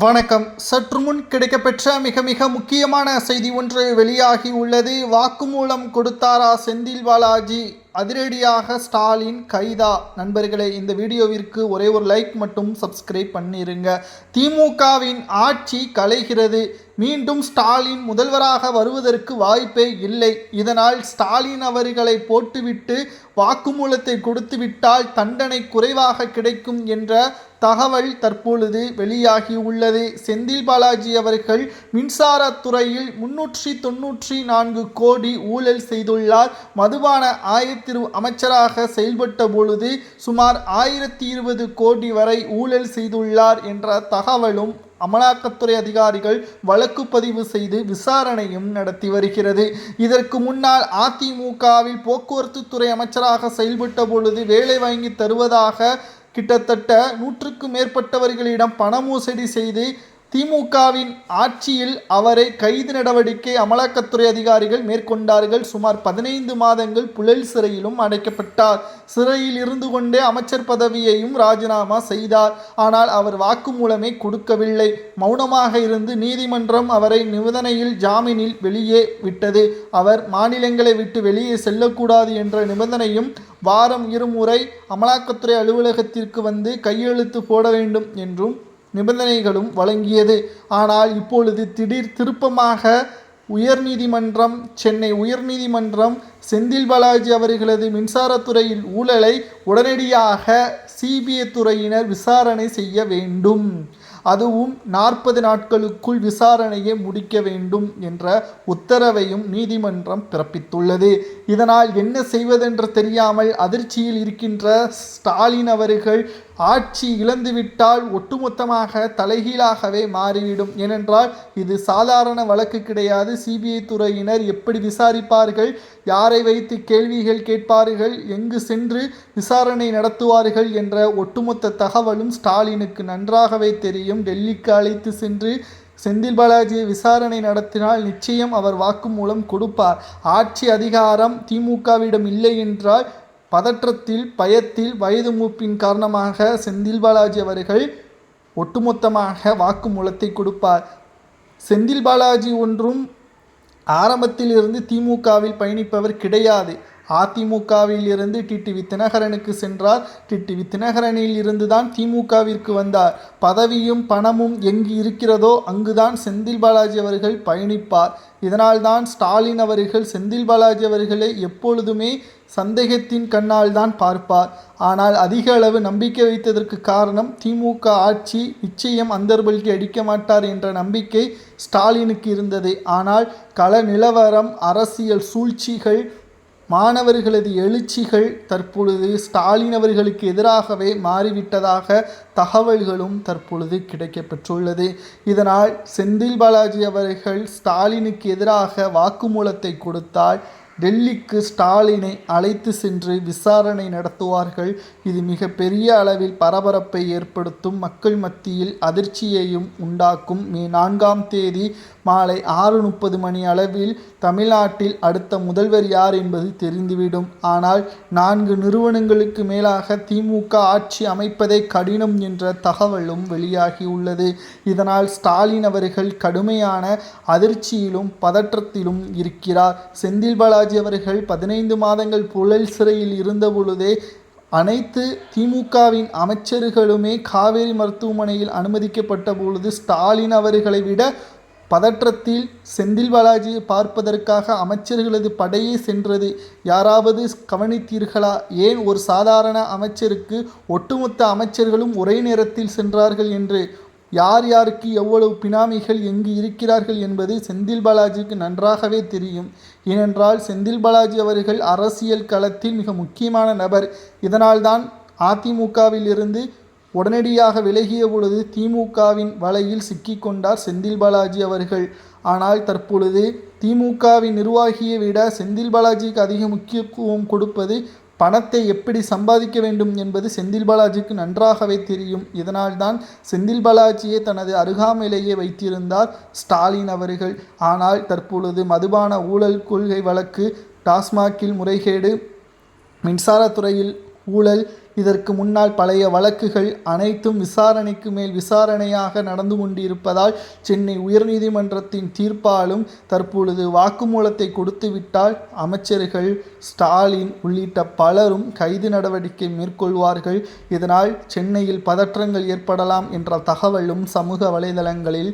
வணக்கம். சற்று முன் கிடைக்கப்பெற்ற மிக முக்கியமான செய்தி ஒன்று வெளியாகி உள்ளது. வாக்குமூலம் கொடுத்தாரா செந்தில் பாலாஜி? அதிரடியாக ஸ்டாலின் கைதா? நண்பர்களே, இந்த வீடியோவிற்கு ஒரே ஒரு லைக் மட்டும் சப்ஸ்கிரைப் பண்ணிருங்க. திமுகவின் ஆட்சி கலைகிறது. மீண்டும் ஸ்டாலின் முதல்வராக வருவதற்கு வாய்ப்பே இல்லை. இதனால் ஸ்டாலின் அவர்களை போட்டுவிட்டு வாக்குமூலத்தை கொடுத்து விட்டால் தண்டனை குறைவாக கிடைக்கும் என்ற தகவல் தற்பொழுது வெளியாகி உள்ளது. செந்தில் பாலாஜி அவர்கள் மின்சாரத்துறையில் 394 கோடி ஊழல் செய்துள்ளார். மதுபான ஆயத்திரு அமைச்சராக செயல்பட்ட பொழுது சுமார் 1020 கோடி வரை ஊழல் செய்துள்ளார் என்ற தகவலும் அமலாக்கத்துறை அதிகாரிகள் வழக்கு பதிவு செய்து விசாரணையும் நடத்தி வருகிறது. இதற்கு முன்னால் அதிமுகவில் போக்குவரத்து துறை அமைச்சராக செயல்பட்ட பொழுது வேலை வாங்கி தருவதாக கிட்டத்தட்ட 100க்கும் மேற்பட்டவர்களிடம் பண மோசடி செய்து திமுகவின் ஆட்சியில் அவரை கைது நடவடிக்கை அமலாக்கத்துறை அதிகாரிகள் மேற்கொண்டார்கள். சுமார் 15 மாதங்கள் புழல் சிறையிலும் அடைக்கப்பட்டார். சிறையில் இருந்து கொண்டே அமைச்சர் பதவியையும் ராஜினாமா செய்தார். ஆனால் அவர் வாக்குமூலமே கொடுக்கவில்லை. மௌனமாக இருந்து நீதிமன்றம் அவரை நிபந்தனையில் ஜாமீனில் வெளியே விட்டது. அவர் மாநிலங்களை விட்டு வெளியே செல்லக்கூடாது என்ற நிபந்தனையும் வாரம் 2 முறை அமலாக்கத்துறை அலுவலகத்திற்கு வந்து கையெழுத்து போட வேண்டும் என்றும் நிபந்தனைகளும் வழங்கியது. ஆனால் இப்பொழுது திடீர் திருப்பமாக சென்னை உயர்நீதிமன்றம் செந்தில் பாலாஜி அவர்களது மின்சாரத்துறையில் ஊழலை உடனடியாக சிபிஐ துறையினர் விசாரணை செய்ய வேண்டும், அதுவும் 40 நாட்களுக்குள் விசாரணையை முடிக்க வேண்டும் என்ற உத்தரவையும் நீதிமன்றம் பிறப்பித்துள்ளது. இதனால் என்ன செய்வதென்று தெரியாமல் அதிர்ச்சியில் இருக்கின்ற ஸ்டாலின் அவர்கள் ஆட்சி இழந்துவிட்டால் ஒட்டுமொத்தமாக தலைகீழாகவே மாறிவிடும். ஏனென்றால் இது சாதாரண வழக்கு கிடையாது. சிபிஐ துறையினர் எப்படி விசாரிப்பார்கள், யாரை வைத்து கேள்விகள் கேட்பார்கள், எங்கு சென்று விசாரணை நடத்துவார்கள் என்ற ஒட்டுமொத்த தகவலும் ஸ்டாலினுக்கு நன்றாகவே தெரியும். டெல்லிக்கு அழைத்து சென்று செந்தில் பாலாஜியை விசாரணை நடத்தினால் நிச்சயம் அவர் வாக்குமூலம் கொடுப்பார். ஆட்சி அதிகாரம் திமுகவிடம் இல்லை என்றால் பதற்றத்தில், பயத்தில், வயது மூப்பின் காரணமாக செந்தில் பாலாஜி அவர்கள் ஒட்டுமொத்தமாக வாக்குமூலத்தை கொடுப்பார். செந்தில் பாலாஜி ஒன்றும் ஆரம்பத்தில் இருந்து திமுகவில் பயணிப்பவர் கிடையாது. அதிமுகவில் இருந்து டிடிவி தினகரனுக்கு சென்றார். டிடிவி தினகரனில் இருந்துதான் திமுகவிற்கு வந்தார். பதவியும் பணமும் எங்கு இருக்கிறதோ அங்குதான் செந்தில் பாலாஜி அவர்கள் பயணிப்பார். இதனால்தான் ஸ்டாலின் அவர்கள் செந்தில் பாலாஜி அவர்களை எப்பொழுதுமே சந்தேகத்தின் கண்ணால் தான் பார்ப்பார். ஆனால் அதிக அளவு நம்பிக்கை வைத்ததற்கு காரணம் திமுக ஆட்சி நிச்சயம் அந்தர்பல்கி அடிக்க மாட்டார் என்ற நம்பிக்கை ஸ்டாலினுக்கு இருந்தது. ஆனால் கள நிலவரம், அரசியல் சூழ்ச்சிகள், மாணவர்களது எழுச்சிகள் தற்பொழுது ஸ்டாலின் அவர்களுக்கு எதிராகவே மாறிவிட்டதாக தகவல்களும் தற்பொழுது கிடைக்கப்பெற்றுள்ளது. இதனால் செந்தில் பாலாஜி அவர்கள் ஸ்டாலினுக்கு எதிராக வாக்குமூலத்தை கொடுத்தால் டெல்லிக்கு ஸ்டாலினை அழைத்து சென்று விசாரணை நடத்துவார்கள். இது மிக பெரிய அளவில் பரபரப்பை ஏற்படுத்தும், மக்கள் மத்தியில் அதிர்ச்சியையும் உண்டாக்கும். மே 4ஆம் தேதி மாலை 6:30 மணி அளவில் தமிழ்நாட்டில் அடுத்த முதல்வர் யார் என்பது தெரிந்துவிடும். ஆனால் 4 நிறுவனங்களுக்கு மேலாக திமுக ஆட்சி அமைப்பதே கடினம் என்ற தகவலும் வெளியாகியுள்ளது. இதனால் ஸ்டாலின் அவர்கள் கடுமையான அதிர்ச்சியிலும் பதற்றத்திலும் இருக்கிறார். செந்தில் பாலாஜி அவர்கள் 15 மாதங்கள் புழல் சிறையில் இருந்த பொழுதே அனைத்து திமுகவின் அமைச்சர்களுமே காவேரி மருத்துவமனையில் அனுமதிக்கப்பட்ட பொழுது ஸ்டாலின் அவர்களை விட பதற்றத்தில் செந்தில் பாலாஜியை பார்ப்பதற்காக அமைச்சர்களது படையே சென்றது. யாராவது கவனித்தீர்களா? ஏன் ஒரு சாதாரண அமைச்சருக்கு ஒட்டுமொத்த அமைச்சர்களும் ஒரே நேரத்தில் சென்றார்கள் என்று? யார் யாருக்கு எவ்வளவு பினாமிகள் எங்கு இருக்கிறார்கள் என்பது செந்தில் பாலாஜிக்கு நன்றாகவே தெரியும். ஏனென்றால் செந்தில் பாலாஜி அவர்கள் அரசியல் களத்தில் மிக முக்கியமான நபர். இதனால்தான் அதிமுகவில் இருந்து உடனடியாக விலகிய பொழுது திமுகவின் வலையில் சிக்கிக்கொண்டார் செந்தில் பாலாஜி அவர்கள். ஆனால் தற்பொழுது திமுகவின் நிர்வாகியை விட செந்தில் பாலாஜிக்கு அதிக முக்கியத்துவம் கொடுப்பது பணத்தை எப்படி சம்பாதிக்க வேண்டும் என்பது செந்தில் பாலாஜிக்கு நன்றாகவே தெரியும். இதனால்தான் செந்தில் பாலாஜியை தனது அருகாமையிலேயே வைத்திருந்தார் ஸ்டாலின் அவர்கள். ஆனால் தற்பொழுது மதுபான ஊழல் கொள்கை வழக்கு, டாஸ்மாகில் முறைகேடு, மின்சாரத்துறையில் ஊழல், இதற்கு முன்னால் பழைய வழக்குகள் அனைத்தும் விசாரணைக்கு மேல் விசாரணையாக நடந்து கொண்டிருப்பதால் சென்னை உயர்நீதிமன்றத்தின் தீர்ப்பாலும் தற்பொழுது வாக்குமூலத்தை கொடுத்துவிட்டால் அமைச்சர்கள் ஸ்டாலின் உள்ளிட்ட பலரும் கைது நடவடிக்கை மேற்கொள்வார்கள். இதனால் சென்னையில் பதற்றங்கள் ஏற்படலாம் என்ற தகவலும் சமூக வலைதளங்களில்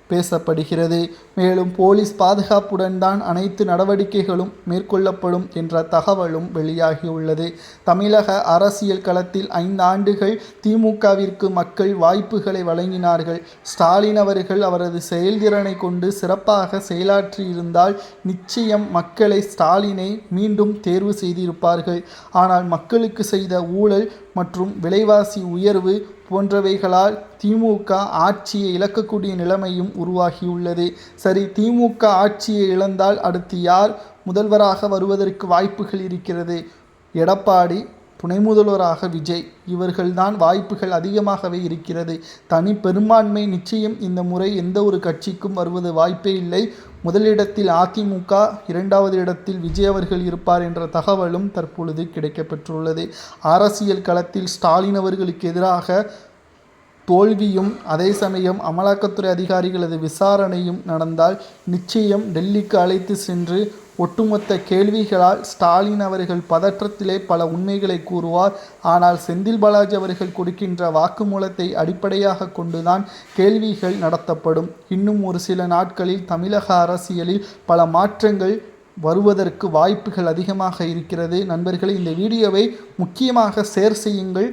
பேசப்படுகிறது. மேலும் போலீஸ் பாதுகாப்புடன் தான் அனைத்து நடவடிக்கைகளும் மேற்கொள்ளப்படும் என்ற தகவலும் வெளியாகியுள்ளது. தமிழக அரசியல் களத்தில் 5 ஆண்டுகள் திமுகவிற்கு மக்கள் வாய்ப்புகளை வழங்கினார்கள். ஸ்டாலின் அவர்கள் அவரது செயல்திறனை கொண்டு சிறப்பாக செயலாற்றியிருந்தால் நிச்சயம் மக்களை ஸ்டாலினை மீண்டும் தேர்வு செய்திருப்பார்கள். ஆனால் மக்களுக்கு செய்த ஊழல் மற்றும் விலைவாசி உயர்வு போன்றவைகளால் திமுக ஆட்சியை இழக்கக்கூடிய நிலைமையும் உருவாகியுள்ளது. சரி, திமுக ஆட்சியை இழந்தால் அடுத்து யார் முதல்வராக வருவதற்கு வாய்ப்புகள் இருக்கிறது? எடப்பாடி, துணை முதல்வராக விஜய், இவர்கள்தான் வாய்ப்புகள் அதிகமாகவே இருக்கிறது. தனி பெரும்பான்மை நிச்சயம் இந்த முறை எந்த ஒரு கட்சிக்கும் வருவது வாய்ப்பே இல்லை. முதலிடத்தில் அதிமுக, 2வது இடத்தில் விஜய் அவர்கள் இருப்பார் என்ற தகவலும் தற்பொழுது கிடைக்கப்பெற்றுள்ளது. அரசியல் களத்தில் ஸ்டாலின் அவர்களுக்கு எதிராக தோல்வியும் அதே சமயம் அமலாக்கத்துறை அதிகாரிகளது விசாரணையும் நடந்தால் நிச்சயம் டெல்லிக்கு அழைத்து சென்று ஒட்டுமொத்த கேள்விகளால் ஸ்டாலின் அவர்கள் பதற்றத்திலே பல உண்மைகளை கூறுவார். ஆனால் செந்தில் பாலாஜி அவர்கள் கொடுக்கின்ற வாக்குமூலத்தை அடிப்படையாக கொண்டுதான் கேள்விகள் நடத்தப்படும். இன்னும் ஒரு சில நாட்களில் தமிழக அரசியலில் பல மாற்றங்கள் வருவதற்கு வாய்ப்புகள் அதிகமாக இருக்கிறது. நண்பர்களே, இந்த வீடியோவை முக்கியமாக ஷேர் செய்யுங்கள்,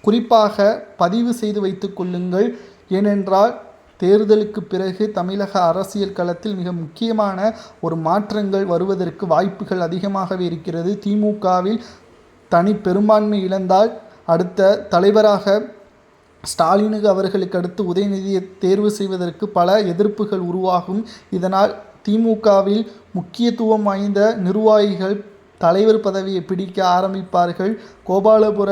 குறிப்பாக பதிவு செய்து வைத்து கொள்ளுங்கள். ஏனென்றால் தேர்தலுக்கு பிறகு தமிழக அரசியல் களத்தில் மிக முக்கியமான ஒரு மாற்றங்கள் வருவதற்கு வாய்ப்புகள் அதிகமாகவே இருக்கிறது. திமுகவில் தனி பெரும்பான்மை இழந்தால் அடுத்த தலைவராக ஸ்டாலினுக்கு அவர்களுக்கு அடுத்து உதயநிதியை தேர்வு செய்வதற்கு பல எதிர்ப்புகள் உருவாகும். இதனால் திமுகவில் முக்கியத்துவம் வாய்ந்த நிர்வாகிகள் தலைவர் பதவியை பிடிக்க ஆரம்பிப்பார்கள். கோபாலபுர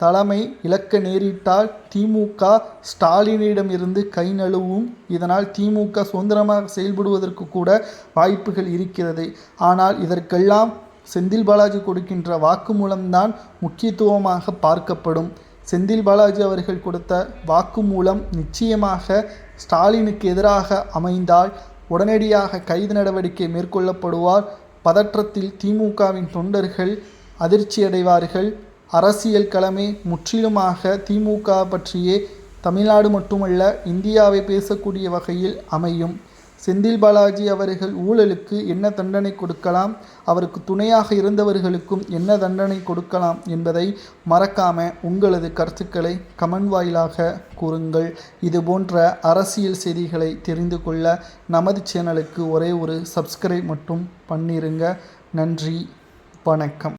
தலைமை இழக்க நேரிட்டால் திமுக ஸ்டாலினிடம் இருந்து கை நழுவும். இதனால் திமுக சுதந்திரமாக செயல்படுவதற்கு கூட வாய்ப்புகள் இருக்கிறது. ஆனால் இதற்கெல்லாம் செந்தில் பாலாஜி கொடுக்கின்ற வாக்குமூலம்தான் முக்கியத்துவமாக பார்க்கப்படும். செந்தில் பாலாஜி அவர்கள் கொடுத்த வாக்குமூலம் நிச்சயமாக ஸ்டாலினுக்கு எதிராக அமைந்தால் உடனடியாக கைது நடவடிக்கை மேற்கொள்ளப்படுவார். பதற்றத்தில் திமுகவின் தொண்டர்கள் அதிர்ச்சியடைவார்கள். அரசியல் களமே முற்றிலுமாக திமுக பற்றியே தமிழ்நாடு மட்டுமல்ல இந்தியாவை பேசக்கூடிய வகையில் அமையும். செந்தில் பாலாஜி அவர்கள் ஊழலுக்கு என்ன தண்டனை கொடுக்கலாம், அவருக்கு துணையாக இருந்தவர்களுக்கும் என்ன தண்டனை கொடுக்கலாம் என்பதை மறக்காம உங்களது கருத்துக்களை கமெண்ட் வாயிலாக கூறுங்கள். இது போன்ற அரசியல் செய்திகளை தெரிந்து கொள்ள நமது சேனலுக்கு ஒரே ஒரு சப்ஸ்கிரைப் மட்டும் பண்ணிருங்க. நன்றி, வணக்கம்.